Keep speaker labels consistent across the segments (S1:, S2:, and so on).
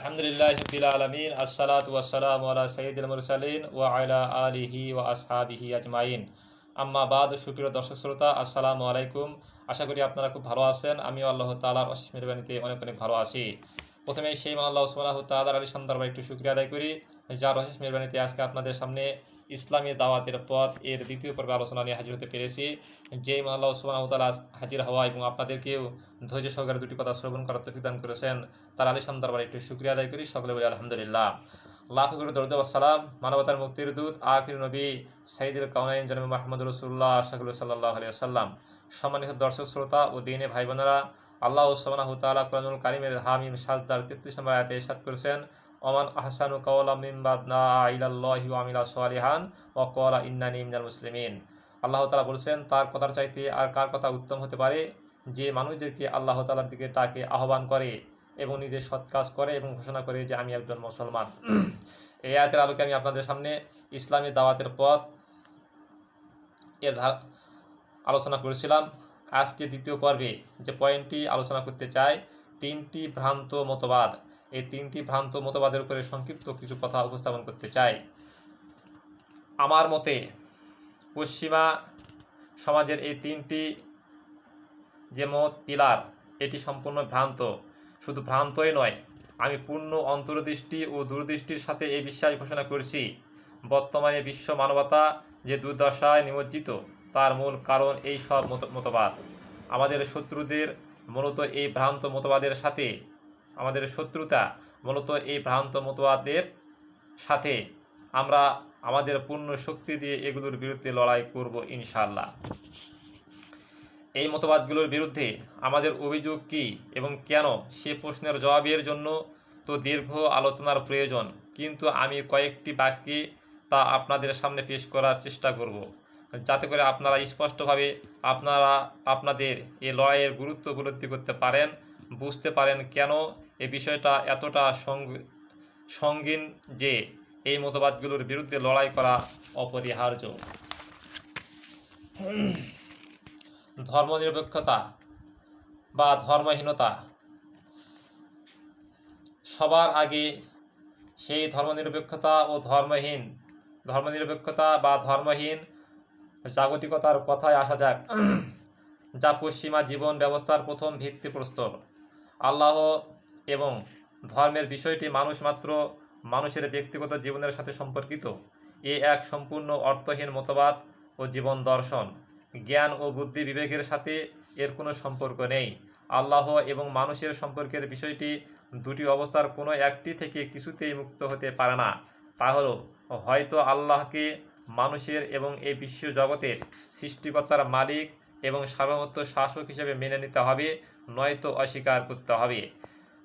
S1: আলহামদুলিল্লাহি রাব্বিল আলামিন আসসালাতু ওয়াসসালামু আলা সাইয়্যিদিল মুরসালিন ওয়া আলা আলিহি ওয়া আসহাবিহি আজমাইন। আম্মা বাদ, সুপ্রিয় দর্শক শ্রোতা, আসসালামু আলাইকুম। আশা করি আপনারা খুব ভালো আছেন। আমিও আল্লাহ তাআলার অশেষ মেহেরবানিতে অনেক অনেক ভালো আছি। প্রথমে সেই মহান আল্লাহ সুবহানাহু ওয়া তাআলার আলিশান দরবারে একটু শুকরিয়া আদায় করি, যার অশেষ মেহেরবানিতে আজকে আপনাদের সামনে ইসলামী দাওয়াতের পথ এর দ্বিতীয় পর্বে আলোচনা নিয়ে হাজির হতে পেরেছি। যেই মহান আল্লাহ সুবহানাহু ওয়া তাআলা হাজির হওয়া এবং আপনাদেরকেও ধৈর্য সহকারে দুটি কথা শ্রবণ করার তৌফিক দান করেছেন, তার আলিশান দরবারে একটু শুকরিয়া আদায় করি। সকলে বলি আলহামদুলিল্লাহ। লাখ কোটি দরুদ ওয়া সালাম মানবতার মুক্তির দূত আখির নবী সাইয়্যিদুল কাওনাইন জনাব মুহাম্মদুর রাসূলুল্লাহ সাল্লাল্লাহু আলাইহি ওয়াসাল্লাম। সম্মানিত দর্শক শ্রোতা ও দ্বীনে ভাই বোনেরা, আল্লাহ সুবহানাহু ওয়া তাআলা কুরআনুল কারীমের হামিম সাজদার 33 নম্বর আয়াতে ইরশাদ করেছেন, ওমান আহসানু কাওলাম মিম্মান দাআ ইলাল্লাহি ওয়া আমিলা সালিহান ওয়া ক্বালা ইন্নানি মিনাল মুসলিমিন। আল্লাহ তাআলা বলেছেন, তার কথার চাইতে আর কার কথা উত্তম হতে পারে, যে মানুষদেরকে আল্লাহ তাআলার দিকে তাকে আহ্বান করে এবং নিজে সৎ কাজ করে এবং ঘোষণা করে যে আমি একজন মুসলমান। এই আয়াতের আলোকে আমি আপনাদের সামনে ইসলামী দাওয়াতের পথ এর আলোচনা করেছিলাম। আজকে দ্বিতীয় পর্বে যে পয়েন্টটি আলোচনা করতে চাই, তিনটি ভ্রান্ত মতবাদ। এই তিনটি ভ্রান্ত মতবাদের উপরে সংক্ষিপ্ত কিছু কথা উপস্থাপন করতে চাই। আমার মতে পশ্চিমা সমাজের এই তিনটি যে মত পিলার, এটি সম্পূর্ণ ভ্রান্ত। শুধু ভ্রান্তই নয়, আমি পূর্ণ অন্তর্দৃষ্টি ও দূরদৃষ্টির সাথে এই বিশ্বাস ঘোষণা করছি, বর্তমানে বিশ্ব মানবতা যে দুর্দশায় নিমজ্জিত তার মূল কারণ এই সব মতবাদ। আমাদের শত্রুদের মূলত এই ভ্রান্ত মতবাদের সাথে আমাদের শত্রুতা মূলত এই ভ্রান্ত মতবাদের সাথে। আমরা আমাদের পূর্ণ শক্তি দিয়ে এগুলোর বিরুদ্ধে লড়াই করব ইনশাআল্লাহ। এই মতবাদগুলোর বিরুদ্ধে আমাদের অভিযোগ কী এবং কেন, সে প্রশ্নের জবাবের জন্য তো দীর্ঘ আলোচনার প্রয়োজন, কিন্তু আমি কয়েকটি বাক্যে তা আপনাদের সামনে পেশ করার চেষ্টা করব, যাতে করে আপনারা স্পষ্টভাবে আপনাদের এই লড়াইয়ের গুরুত্ব উপলব্ধি করতে পারেন, বুঝতে পারেন কেন এই বিষয়টা এতটা সঙ্গীন যে এই মতবাদগুলোর বিরুদ্ধে লড়াই করা অপরিহার্য। ধর্মনিরপেক্ষতা বা ধর্মহীনতা। সবার আগে সেই ধর্মনিরপেক্ষতা বা ধর্মহীন জাগতিকতার কথায় আসা যাক, যা পশ্চিমা জীবন ব্যবস্থার প্রথম ভিত্তিপ্রস্তর। আল্লাহ এবং ধর্মের বিষয়টি মানুষের ব্যক্তিগত জীবনের সাথে সম্পর্কিত। এ এক সম্পূর্ণ অর্থহীন মতবাদ ও জীবন দর্শন। জ্ঞান ও বুদ্ধি বিবেকের সাথে এর কোনো সম্পর্ক নেই। আল্লাহ এবং মানুষের সম্পর্কের বিষয়টি দুটি অবস্থার কোনো একটি থেকে কিছুতেই মুক্ত হতে পারে না। তা হলো, হয়তো আল্লাহকে মানুষের এবং এই বিশ্ব জগতের সৃষ্টিকর্তার মালিক এবং সার্বভৌম শাসক হিসেবে মেনে নিতে হবে, নয়তো অস্বীকার করতে হবে।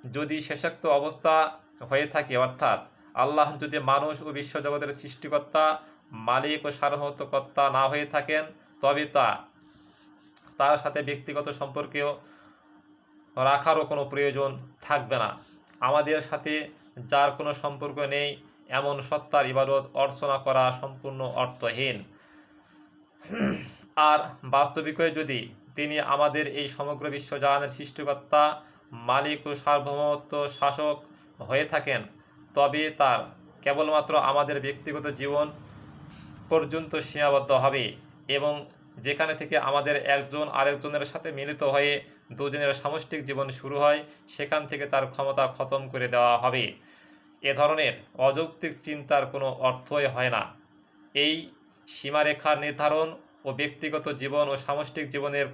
S1: যদি শেষোক্ত অবস্থা হয়ে থাকে, অর্থাৎ আল্লাহ যদি মানুষ ও বিশ্বজগতের সৃষ্টিকর্তা, মালিক ও সার্বভৌম কর্তা না হয়ে থাকেন, তবে তার সাথে ব্যক্তিগত সম্পর্কেও রাখারও কোনো প্রয়োজন থাকবে না। আমাদের সাথে যার কোনো সম্পর্ক নেই এমন সত্তার ইবাদত অর্চনা করা সম্পূর্ণ অর্থহীন। আর বাস্তবিকই যদি তিনি আমাদের এই সমগ্র বিশ্বজাহানের সৃষ্টিকর্তা, মালিক ও সার্বভৌমত্ব শাসক হয়ে থাকেন, তবে তার কেবলমাত্র আমাদের ব্যক্তিগত জীবন পর্যন্ত সীমাবদ্ধ হবে এবং যেখানে থেকে আমাদের একজন আরেকজনের সাথে মিলিত হয়ে দুজনের সামষ্টিক জীবন শুরু হয়, সেখান থেকে তার ক্ষমতা খতম করে দেওয়া হবে। এ ধরনের অযৌক্তিক চিন্তার কোনো অর্থই হয় না। এই সীমারেখার নির্ধারণ ও ব্যক্তিগত জীবন ও সামষ্টিক জীবনের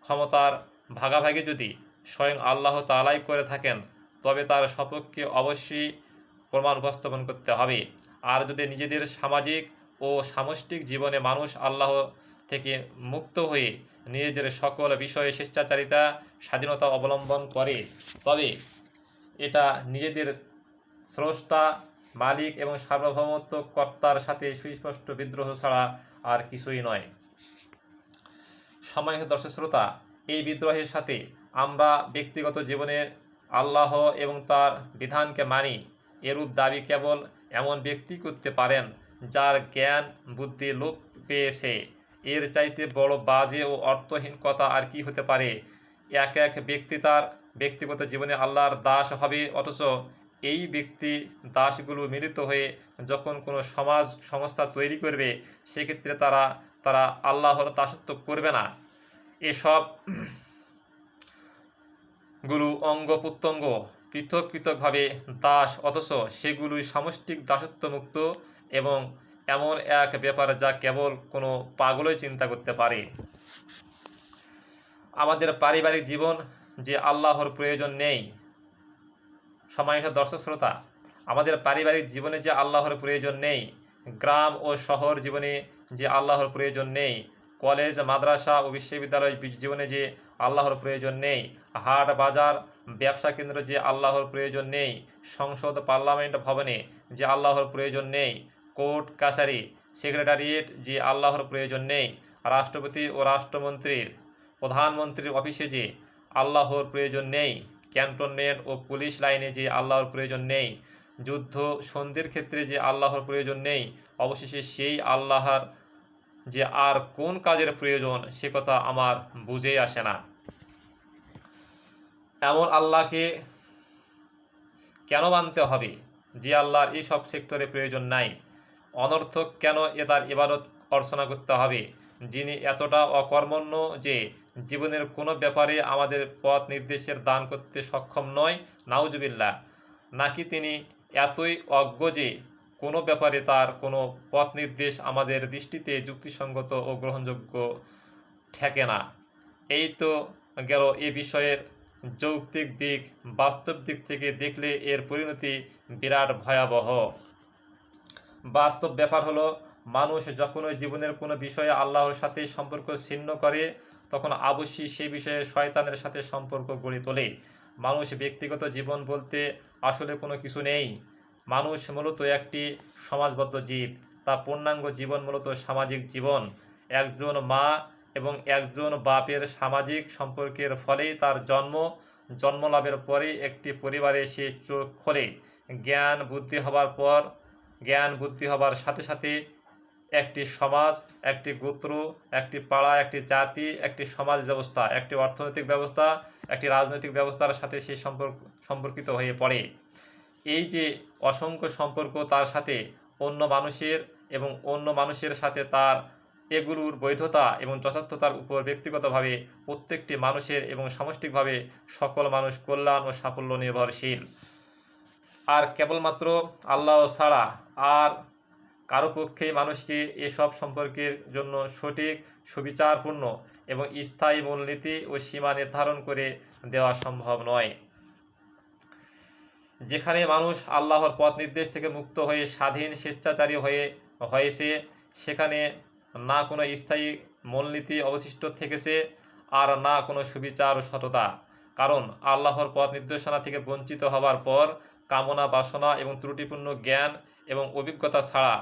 S1: ক্ষমতার ভাগাভাগি যদি স্বয়ং আল্লাহ তাআলাই করে থাকেন, তবে তার সপক্ষে অবশ্যই প্রমাণ উপস্থাপন করতে হবে। আর যদি নিজেদের সামাজিক ও সামষ্টিক জীবনে মানুষ আল্লাহ থেকে মুক্ত হয়ে নিজেদের সকল বিষয়ে স্বেচ্ছাচারিতা স্বাধীনতা অবলম্বন করে, তবে এটা নিজেদের স্রষ্টা, মালিক এবং সার্বভৌমত্ব কর্তার সাথে সুস্পষ্ট বিদ্রোহ ছাড়া আর কিছুই নয়। সম্মানিত দর্শক শ্রোতা, এই বিদ্রোহের সাথে আমরা ব্যক্তিগত জীবনে আল্লাহ এবং তার বিধানকে মানি, এরূপ দাবি কেবল এমন ব্যক্তি করতে পারেন যার জ্ঞান বুদ্ধি লোপ পেয়েছে। এর চাইতে বড় বাজে ও অর্থহীন কথা আর কি হতে পারে। এক ব্যক্তি তার ব্যক্তিগত জীবনে আল্লাহর দাস হবে, অথচ এই ব্যক্তি দাসগুলো মিলিত হয়ে যখন কোনো সমাজ সংস্থা তৈরি করবে, সেক্ষেত্রে তারা তারা আল্লাহর দাসত্ব করবে না। এসব গুলো অঙ্গ প্রত্যঙ্গ পৃথক পৃথকভাবে দাস, অথচ সেগুলোই সামষ্টিক দাসত্ব মুক্ত, এবং এমন এক ব্যাপার যা কেবল কোনো পাগলই চিন্তা করতে পারে। আমাদের পারিবারিক জীবন যে আল্লাহর প্রয়োজন নেই। সম্মানিত দর্শক শ্রোতা, আমাদের পারিবারিক জীবনে যে আল্লাহর প্রয়োজন নেই, গ্রাম ও শহর জীবনে যে আল্লাহর প্রয়োজন নেই, কলেজ, মাদ্রাসা ও বিশ্ববিদ্যালয় জীবনে যে আল্লাহর প্রয়োজন নেই, হাট বাজার, ব্যবসা কেন্দ্রে যে আল্লাহর প্রয়োজন নেই, সংসদ পার্লামেন্ট ভবনে যে আল্লাহর প্রয়োজন নেই, কোর্ট কাছারি সেক্রেটারিয়েট যে আল্লাহর প্রয়োজন নেই, রাষ্ট্রপতি ও রাষ্ট্রমন্ত্রীর প্রধানমন্ত্রীর অফিসে যে আল্লাহর প্রয়োজন নেই, ক্যান্টনমেন্ট ও পুলিশ লাইনে যে আল্লাহর প্রয়োজন নেই, যুদ্ধ সন্ধির ক্ষেত্রে যে আল্লাহর প্রয়োজন নেই, অবশেষে সেই আল্লাহর যে আর কোন কাজের প্রয়োজন, সে কথা আমার বুঝেই আসে না। এমন আল্লাহকে কেন মানতে হবে যে আল্লাহর এই সব সেক্টরে প্রয়োজন নাই? অনর্থক কেন তার ইবাদত অর্চনা করতে হবে, যিনি এতটা অকর্মণ্য যে জীবনের কোনো ব্যাপারে আমাদের পথ নির্দেশের দান করতে সক্ষম নয়? নাউজুবিল্লাহ। নাকি তিনি এতই অজ্ঞ যে কোনো ব্যাপারে তার কোনো পথ নির্দেশ আমাদের দৃষ্টিতে যুক্তিসঙ্গত ও গ্রহণযোগ্য ঠেকে না? এই তো গেল এ বিষয়ের যৌক্তিক দিক। বাস্তব দিক থেকে দেখলে এর পরিণতি বিরাট ভয়াবহ। বাস্তব ব্যাপার হলো, মানুষ যখনই জীবনের কোনো বিষয়ে আল্লাহর সাথে সম্পর্ক ছিন্ন করে, তখন অবশ্যই সেই বিষয়ে শয়তানের সাথে সম্পর্ক গড়ে তোলে। মানুষ ব্যক্তিগত জীবন বলতে আসলে কোনো কিছু নেই। মানুষ মূলত একটি সমাজবদ্ধ জীব। তার পূর্ণাঙ্গ জীবন মূলত সামাজিক জীবন। একজন মা এবং একজন বাপের সামাজিক সম্পর্কের ফলেই তার জন্ম লাভের পরেই একটি পরিবারে সে চোখ খোলে। জ্ঞান বুদ্ধি হবার সাথে সাথে একটি সমাজ, একটি গোত্র, একটি পাড়া, একটি জাতি, একটি সমাজ ব্যবস্থা, একটি অর্থনৈতিক ব্যবস্থা, একটি রাজনৈতিক ব্যবস্থার সাথে সে সম্পর্কিত হয়ে পড়ে। এই যে অসংখ্য সম্পর্ক তার সাথে অন্য মানুষের এবং অন্য মানুষের সাথে তার, এগুলোর বৈধতা এবং যথার্থতার উপর ব্যক্তিগতভাবে প্রত্যেকটি মানুষের এবং সামষ্টিকভাবে সকল মানুষ কল্যাণ ও সাফল্য নির্ভরশীল। আর কেবলমাত্র আল্লাহ ছাড়া আর কারো পক্ষেই মানুষকে এসব সম্পর্কের জন্য সঠিক, সুবিচারপূর্ণ এবং স্থায়ী মূলনীতি ও সীমা নির্ধারণ করে দেওয়া সম্ভব নয়। যেখানে মানুষ আল্লাহর পথ নির্দেশ থেকে মুক্ত হয়ে স্বাধীন স্বেচ্ছাচারী হয়েছে, সেখানে না কোনো স্থায়ী মূলনীতি অবশিষ্ট থেকেছে, আর না কোনো সুবিচার ও সততা। কারণ আল্লাহর পথ নির্দেশনা থেকে বঞ্চিত হবার পর কামনা, বাসনা এবং ত্রুটিপূর্ণ জ্ঞান এবং অভিজ্ঞতা ছাড়া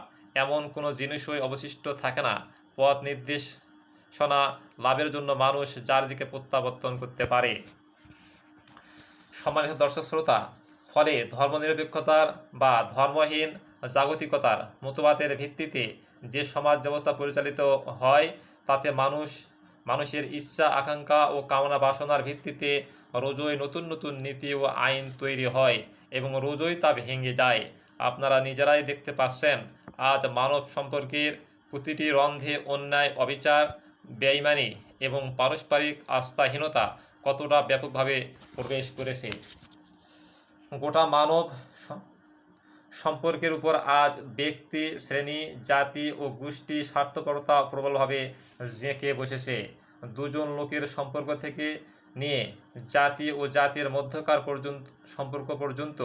S1: এমন কোনো জিনিসই অবশিষ্ট থাকে না পথ নির্দেশনা লাভের জন্য মানুষ যার দিকে প্রত্যাবর্তন করতে পারে। সম্মানিত দর্শক শ্রোতা, ফলে ধর্মনিরপেক্ষতার বা ধর্মহীন জাগতিকতার মতবাদের ভিত্তিতে যে সমাজ ব্যবস্থা পরিচালিত হয়, তাতে মানুষের ইচ্ছা, আকাঙ্ক্ষা ও কামনা বাসনার ভিত্তিতে রোজই নতুন নতুন নীতি ও আইন তৈরি হয় এবং রোজই তা ভেঙে যায়। আপনারা নিজেরাই দেখতে পাচ্ছেন, আজ মানব সম্পর্কের প্রতিটি রন্ধে অন্যায়, অবিচার, বেঈমানি এবং পারস্পরিক আস্থাহীনতা কতটা ব্যাপকভাবে প্রবেশ করেছে। গোটা মানব সম্পর্কের উপর আজ ব্যক্তি, শ্রেণী, জাতি ও গোষ্ঠী স্বার্থপরতা প্রবলভাবে জেঁকে বসেছে। দুজন লোকের সম্পর্ক থেকে নিয়ে জাতি ও জাতির মধ্যকার সম্পর্ক পর্যন্ত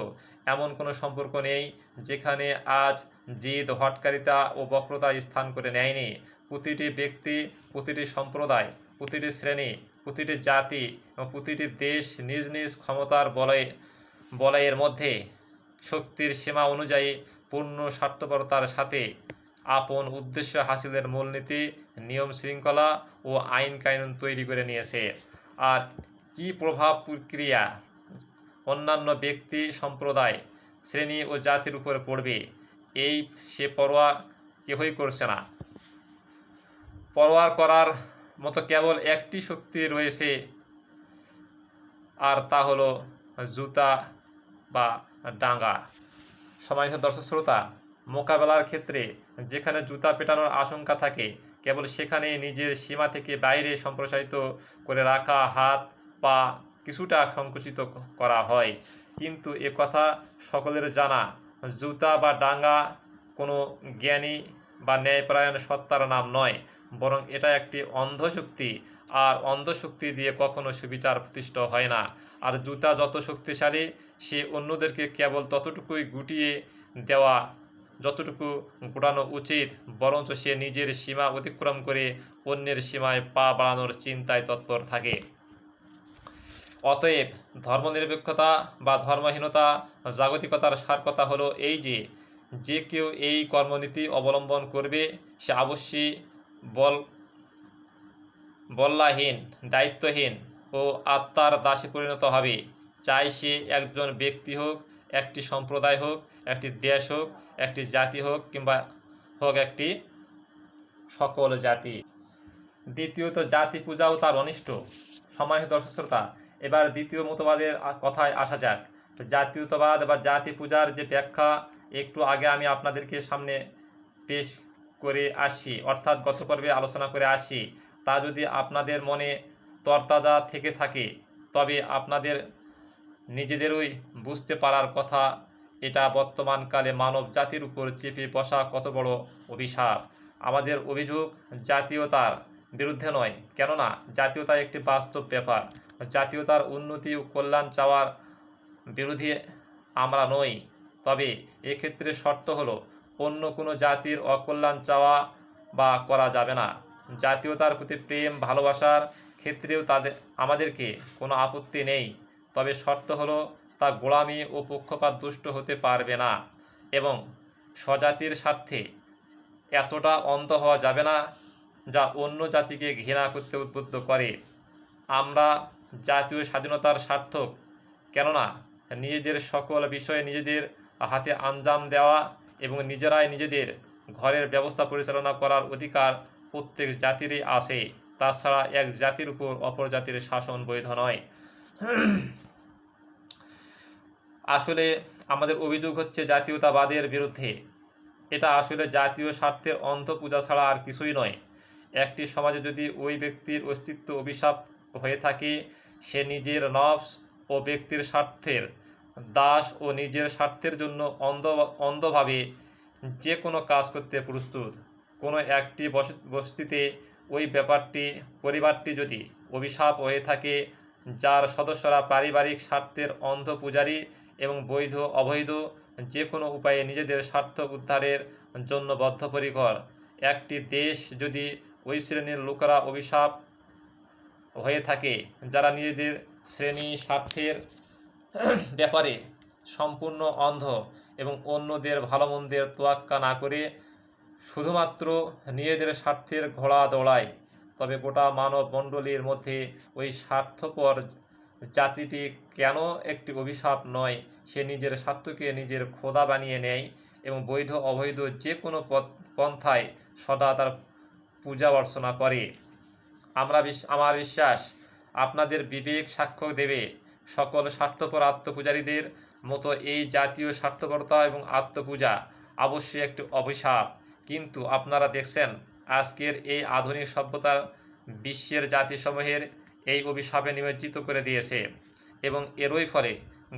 S1: এমন কোনো সম্পর্ক নেই যেখানে আজ জিদ, হটকারিতা ও বক্রতা স্থান করে নেয়নি। প্রতিটি ব্যক্তি, প্রতিটি সম্প্রদায়, প্রতিটি শ্রেণী, প্রতিটি জাতি এবং প্রতিটি দেশ নিজ নিজ ক্ষমতার বলয়ের মধ্যে শক্তির সীমা অনুযায়ী পূর্ণ স্বার্থপরতার সাথে আপন উদ্দেশ্য হাসিলের মূলনীতি, নিয়ম শৃঙ্খলা ও আইন কানুন তৈরি করে নিয়েছে। আর কি প্রভাব প্রক্রিয়া অন্যান্য ব্যক্তি, সম্প্রদায়, শ্রেণী ও জাতির উপর পড়বে, সে পরোয়া কেহই করছে না। পরোয়া করার মতো কেবল একটি শক্তি রয়েছে, আর তা হলো জুতা বা ডাঙ্গা। সম্মানিত দর্শক শ্রোতা, মোকাবেলার ক্ষেত্রে যেখানে জুতা পেটানোর আশঙ্কা থাকে কেবল সেখানে নিজের সীমা থেকে বাইরে সম্প্রসারিত করে রাখা হাত পা কিছুটা সংকুচিত করা হয়। কিন্তু এ কথা সকলের জানা, জুতা বা ডাঙ্গা কোনো জ্ঞানী বা ন্যায়পরায়ণ সত্তার নাম নয়, বরং এটা একটি অন্ধশক্তি। আর অন্ধশক্তি দিয়ে কখনো সুবিচার প্রতিষ্ঠা হয় না। আর জুতা যত শক্তিশালী, সে অন্যদেরকে কেবল ততটুকুই গুটিয়ে দেওয়া যতটুকু গোটানো উচিত, বরঞ্চ সে নিজের সীমা অতিক্রম করে অন্যের সীমায় পা বাড়ানোর চিন্তায় তৎপর থাকে। অতএব ধর্মনিরপেক্ষতা বা ধর্মহীনতা জাগতিকতার সার কথা হলো এই যে কেউ এই কর্মনীতি অবলম্বন করবে সে অবশ্যই বল্লাহীন, দায়িত্বহীন ও আত্মার দাসে পরিণত হবে। চাই সে একজন ব্যক্তি হোক, একটি সম্প্রদায় হোক, একটি দেশ হোক, একটি জাতি হোক, কিংবা হোক একটি সকল জাতি। দ্বিতীয়ত, জাতি পূজাও তার অনিষ্ট। সম্মানিত দর্শক শ্রোতা, এবার দ্বিতীয় মতবাদের কথায় আসা যাক। জাতীয়তাবাদ বা জাতি পূজার যে ব্যাখ্যা একটু আগে আমি আপনাদেরকে সামনে পেশ করে আসছি, অর্থাৎ গত পর্বে আলোচনা করে আসছি, তা যদি আপনাদের মনে তরতাজা থেকে থাকে তবে আপনাদের নিজেদেরই বুঝতে পারার কথা এটা বর্তমানকালে মানব জাতির উপর চেপে বসা কত বড় অভিশাপ। আমাদের অভিযোগ জাতীয়তার বিরুদ্ধে নয়, কেননা জাতীয়তা একটি বাস্তব ব্যাপার। জাতীয়তার উন্নতি ও কল্যাণ চাওয়ার বিরোধী আমরা নই, তবে এক্ষেত্রে শর্ত হলো অন্য কোনো জাতির অকল্যাণ চাওয়া বা করা যাবে না। জাতীয়তার প্রতি প্রেম ভালোবাসার ক্ষেত্রেও আমাদেরকে কোনো আপত্তি নেই, তবে শর্ত হলো তা গোলামি ও পক্ষপাত দুষ্ট হতে পারবে না, এবং স্বজাতির স্বার্থে এতটা অন্ধ হওয়া যাবে না যা অন্য জাতিকে ঘৃণা করতে উদ্বুদ্ধ করে। আমরা জাতীয় স্বাধীনতার সার্থক, কেননা নিজেদের সকল বিষয়ে নিজেদের হাতে আঞ্জাম দেওয়া এবং নিজেরাই নিজেদের ঘরের ব্যবস্থা পরিচালনা করার অধিকার প্রত্যেক জাতিরই আছে। তাছাড়া এক জাতির উপর অপর জাতির শাসন বৈধ নয়। আসলে আমাদের অভিযোগ হচ্ছে জাতীয়তাবাদের বিরুদ্ধে। এটা আসলে জাতীয় স্বার্থের অন্ধ পূজা ছাড়া আর কিছুই নয়। একটি সমাজে যদি ওই ব্যক্তির অস্তিত্ব অভিশাপ হয়ে থাকে, সে নিজের নফস ও ব্যক্তির স্বার্থের দাস ও নিজের স্বার্থের জন্য অন্ধভাবে যে কোনো কাজ করতে প্রস্তুত। কোনো একটি বস্তিতে ওই পরিবারটি যদি অভিশাপ হয়ে থাকে, যার সদস্যরা পারিবারিক স্বার্থের অন্ধ পূজারী এবং বৈধ অবৈধ যে কোনো উপায়ে নিজেদের স্বার্থ উদ্ধারের জন্য বদ্ধপরিকর, একটি দেশ যদি ওই শ্রেণীর লোকেরা অভিশাপ হয়ে থাকে যারা নিজেদের শ্রেণী স্বার্থের ব্যাপারে সম্পূর্ণ অন্ধ এবং অন্যদের ভালো মন্দের তোয়াক্কা না করে শুধুমাত্র নিজেদের স্বার্থের ঘোড়া দৌড়ায়, তবে গোটা মানব মণ্ডলীর মধ্যে ওই স্বার্থপর জাতিটি কেন একটি অভিশাপ নয়, সে নিজের স্বার্থকে নিজের খোদা বানিয়ে নেয় এবং বৈধ অবৈধ যে কোনো পন্থায় সদা তার পূজা অর্চনা করে। আমার বিশ্বাস আপনাদের বিবেক সাক্ষ্য দেবে, সকল স্বার্থপর আত্মপূজারীদের মতো এই জাতীয় স্বার্থপরতা এবং আত্মপূজা অবশ্যই একটি অভিশাপ। কিন্তু আপনারা দেখছেন আজকের এই আধুনিক সভ্যতার বিশ্বের জাতিসমূহের এই অভিশাপে নিমজ্জিত করে দিয়েছে, এবং এরই ফলে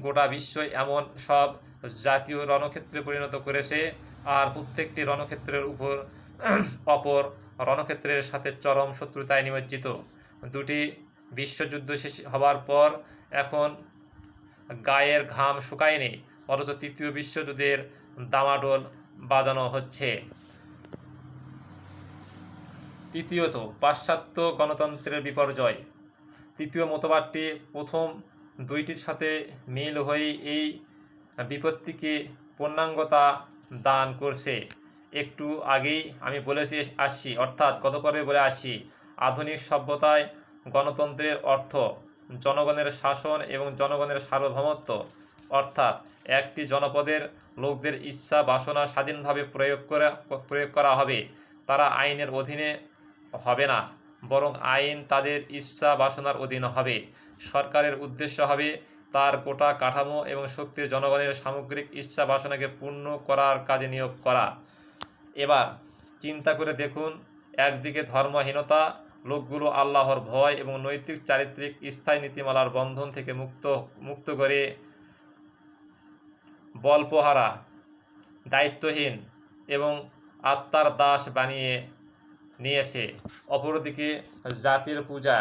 S1: গোটা বিশ্বই এমন সব জাতীয় রণক্ষেত্রে পরিণত করেছে, আর প্রত্যেকটি রণক্ষেত্রের উপর অপর রণক্ষেত্রের সাথে চরম শত্রুতায় নিমজ্জিত। দুটি বিশ্বযুদ্ধ শেষ হবার পর এখন গায়ের ঘাম শুকায়নি, অথচ তৃতীয় বিশ্বযুদ্ধের দামাডোল বাজানো হচ্ছে। তৃতীয়ত, পাশ্চাত্য গণতন্ত্রের বিপর্যয়। তৃতীয় মতবাদটি প্রথম দুইটির সাথে মিল হয়ে এই বিপত্তিকে পূর্ণাঙ্গতা দান করছে। একটু আগেই আমি বলেছি আসছি, অর্থাৎ গত পর্বে বলে আসছি, আধুনিক সভ্যতায় গণতন্ত্রের অর্থ জনগণের শাসন এবং জনগণের সার্বভৌমত্ব, অর্থাৎ একটি জনপদের লোকদের ইচ্ছা বাসনা স্বাধীনভাবে প্রয়োগ করা হবে, তারা আইনের অধীনে হবে না। বরং আইন তাদের ইচ্ছা বাসনার অধীন হবে। সরকারের উদ্দেশ্য হবে তার গোটা কাঠামো এবং শক্তির জনগণের সামগ্রিক ইচ্ছা বাসনাকে পূর্ণ করার কাজে নিয়োগ করা। এবার চিন্তা করে দেখুন, একদিকে ধর্মহীনতা, লোকগুলো আল্লাহর ভয় এবং নৈতিক চারিত্রিক স্থায়ী নীতিমালার বন্ধন থেকে মুক্ত করে বলপহারা, দায়িত্বহীন এবং আত্মার দাস বানিয়ে নিয়েছে। অপরদিকে জাতির পূজা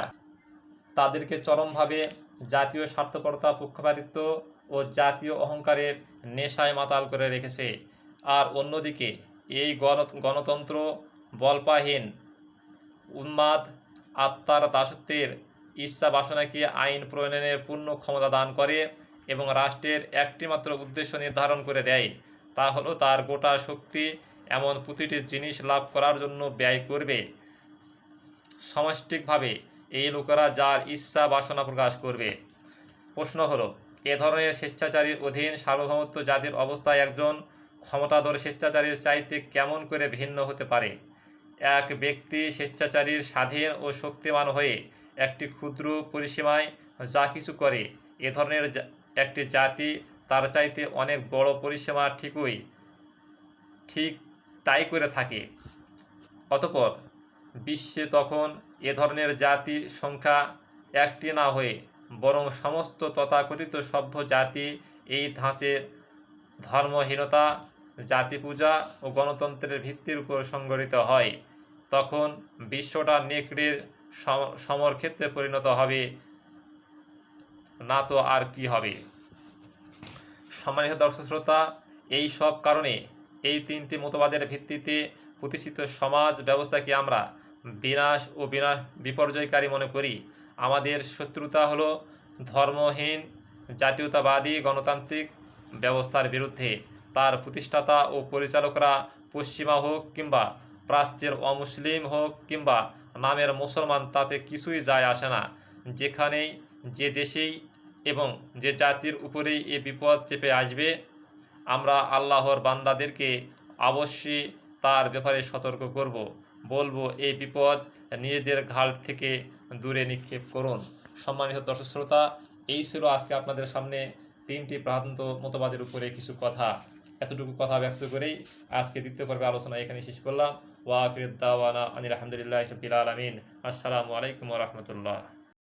S1: তাদেরকে চরমভাবে জাতীয় স্বার্থপরতা, পক্ষপাতিত্ব ও জাতীয় অহংকারের নেশায় মাতাল করে রেখেছে। আর অন্যদিকে এই গণতন্ত্র বলপাহীন, উন্মাদ আত্মার দাসত্বের ইচ্ছা বাসনাকে আইন প্রণয়নের পূর্ণ ক্ষমতা দান করে এবং রাষ্ট্রের একটিমাত্র উদ্দেশ্য নির্ধারণ করে দেয়, তা হলো তার গোটা শক্তি এমন প্রতিটি জিনিস লাভ করার জন্য ব্যয় করবে। সমষ্টিকভাবে এই লোকেরা যার ইচ্ছা বাসনা প্রকাশ করবে। প্রশ্ন হলো, এ ধরনের স্বেচ্ছাচারীর অধীন সার্বভৌমত্ব জাতির অবস্থা একজন ক্ষমতাধর স্বেচ্ছাচারীর চাইতে কেমন করে ভিন্ন হতে পারে? এক ব্যক্তি স্বেচ্ছাচারীর স্বাধীন ও শক্তিমান হয়ে একটি ক্ষুদ্র পরিসীমায় যা কিছু করে, এ ধরনের একটি জাতি তার চাইতে অনেক বড় পরিসীমা ঠিক তাই করে থাকে। অতঃপর বিশ্বে তখন এ ধরনের জাতি সংখ্যা একটি না হয়ে বরং সমস্ত তথাকথিত সভ্য জাতি এই ধাঁচের ধর্মহীনতা, জাতিপূজা ও গণতন্ত্রের ভিত্তির উপর সংগঠিত হয়। তখন বিশ্বটা নেকড়ের সমরক্ষেত্রে পরিণত হবে, না তো আর কি হবে। সম্মানিত দর্শক শ্রোতা, এই সব কারণে এই তিনটি মতবাদের ভিত্তিতে প্রতিষ্ঠিত সমাজ ব্যবস্থাকে আমরা বিনাশ ও বিপর্যয়কারী মনে করি। আমাদের শত্রুতা হলো ধর্মহীন, জাতীয়তাবাদী গণতান্ত্রিক ব্যবস্থার বিরুদ্ধে। তার প্রতিষ্ঠাতা ও পরিচালকরা পশ্চিমা হোক কিংবা প্রাচ্যের অমুসলিম হোক কিংবা নামের মুসলমান, তাতে কিছুই যায় আসে না। যেখানেই, যে দেশেই এবং যে জাতির উপরেই এ বিপদ চেপে আসবে, আমরা আল্লাহর বান্দাদেরকে অবশ্যই তার ব্যাপারে সতর্ক করব, বলবো এই বিপদ নিজেদের ঘাট থেকে দূরে নিক্ষেপ করুন। সম্মানিত দর্শক শ্রোতা, এই ছিল আজকে আপনাদের সামনে তিনটি ভ্রান্ত মতবাদের উপরে কিছু কথা। এতটুকু কথা ব্যক্ত করেই আজকে দ্বিতীয় পর্বে আলোচনা এখানে শেষ করলাম। ওয়া আখিরু দাওয়ানা আনিল হামদুলিল্লাহি রাব্বিল আলামিন। আসসালামু আলাইকুম ওয়া রাহমাতুল্লাহ।